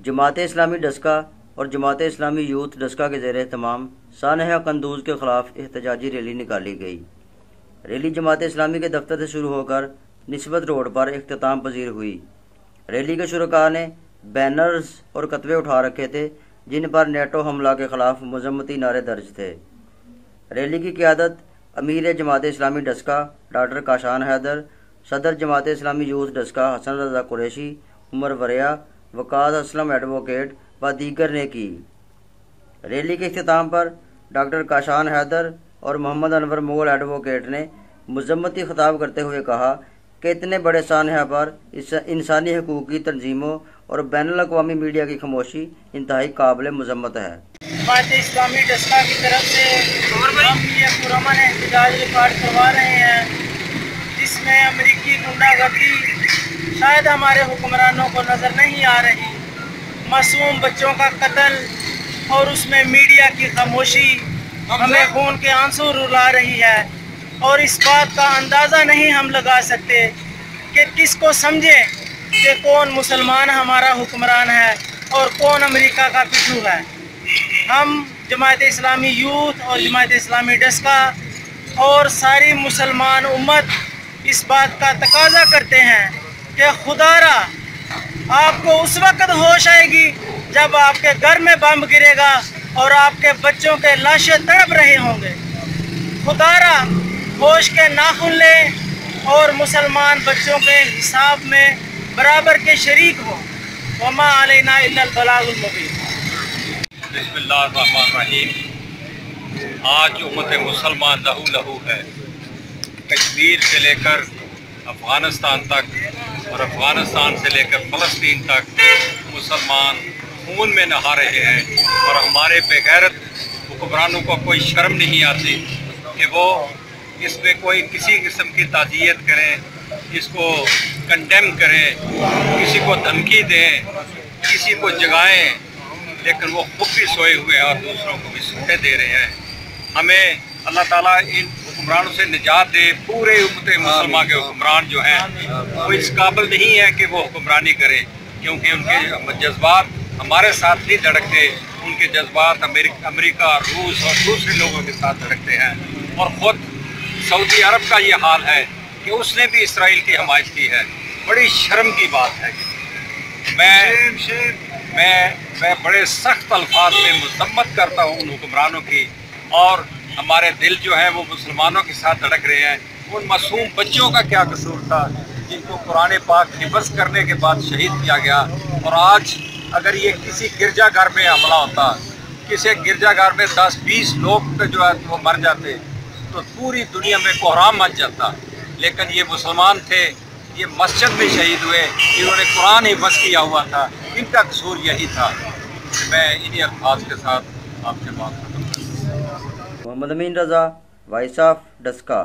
جماعت اسلامی ڈسکا اور جماعت اسلامی یوتھ ڈسکا کے زیر اہتمام سانحہ قندوز کے خلاف احتجاجی ریلی نکالی گئی۔ ریلی جماعت اسلامی کے دفتر سے شروع ہو کر نسبت روڈ پر اختتام پذیر ہوئی۔ ریلی کے شرکاء نے بینرز اور کتبے اٹھا رکھے تھے جن پر نیٹو حملہ کے خلاف مذمتی نعرے درج تھے۔ ریلی کی قیادت امیر جماعت اسلامی ڈسکا ڈاکٹر کاشان حیدر، صدر جماعت اسلامی یوتھ ڈسکا حسن رضا قریشی، عمر وریا، وقاص اسلم ایڈوکیٹ و دیگر نے کی۔ ریلی کے اختتام پر ڈاکٹر کاشان حیدر اور محمد انور مغل ایڈوکیٹ نے مذمتی خطاب کرتے ہوئے کہا کہ اتنے بڑے سانحہ پر انسانی حقوق کی تنظیموں اور بین الاقوامی میڈیا کی خاموشی انتہائی قابل مذمت ہے۔ جماعت اسلامی ڈسکا کی طرف سے ہم یہ پرامن احتجاج ریکارڈ کروا رہے ہیں جس میں امریکی گنڈا گردی شاید ہمارے حکمرانوں کو نظر نہیں آ رہی، معصوم بچوں کا قتل اور اس میں میڈیا کی خاموشی ہمیں خون کے آنسو رلا رہی ہے، اور اس بات کا اندازہ نہیں ہم لگا سکتے کہ کس کو سمجھیں کہ کون مسلمان ہمارا حکمران ہے اور کون امریکہ کا پٹھو ہے۔ ہم جماعت اسلامی یوتھ اور جماعت اسلامی ڈسکا اور ساری مسلمان امت اس بات کا تقاضا کرتے ہیں کہ خدا را آپ کو اس وقت ہوش آئے گی جب آپ کے گھر میں بم گرے گا اور آپ کے بچوں کے لاشیں تڑپ رہے ہوں گے۔ خدا را ہوش کے ناخن لے اور مسلمان بچوں کے حساب میں برابر کے شریک ہو۔ وما علینا الا البلاغ المبین۔ بسم اللہ الرحمن الرحیم۔ آج امت مسلمان لہو لہو ہے۔ کشمیر سے لے کر افغانستان تک اور افغانستان سے لے کر فلسطین تک مسلمان خون میں نہا رہے ہیں، اور ہمارے بے غیرت حکمرانوں کو کوئی شرم نہیں آتی کہ وہ اس میں کوئی کسی قسم کی تعزیت کریں، اس کو کنڈیم کریں، کسی کو دھمکی دیں، کسی کو جگائیں، لیکن وہ خود بھی سوئے ہوئے ہیں اور دوسروں کو بھی سوتے دے رہے ہیں۔ ہمیں اللہ تعالیٰ ان حکمرانوں سے نجات دے۔ پورے امت مسلمہ کے حکمران جو ہیں وہ اس قابل نہیں ہے کہ وہ حکمرانی کرے، کیونکہ ان کے جذبات ہمارے ساتھ نہیں دھڑکتے، ان کے جذبات امریکہ، روس اور دوسرے لوگوں کے ساتھ دھڑکتے ہیں۔ اور خود سعودی عرب کا یہ حال ہے کہ اس نے بھی اسرائیل کی حمایت کی ہے۔ بڑی شرم کی بات ہے۔ میں بڑے سخت الفاظ میں مذمت کرتا ہوں ان حکمرانوں کی، اور ہمارے دل جو ہیں وہ مسلمانوں کے ساتھ دھڑک رہے ہیں۔ ان معصوم بچوں کا کیا قصور تھا جن کو قرآن پاک حفظ کرنے کے بعد شہید کیا گیا؟ اور آج اگر یہ کسی گرجا گھر میں حملہ ہوتا، کسی گرجا گھر میں 10-20 لوگ جو ہے وہ مر جاتے تو پوری دنیا میں کوہرام مچ جاتا، لیکن یہ مسلمان تھے، یہ مسجد میں شہید ہوئے، انہوں نے قرآن حفظ کیا ہوا تھا، ان کا قصور یہی تھا۔ میں انہی الفاظ کے ساتھ آپ سے بات کرتا ہوں۔ محمد امین رضا، وائس آف ڈسکا۔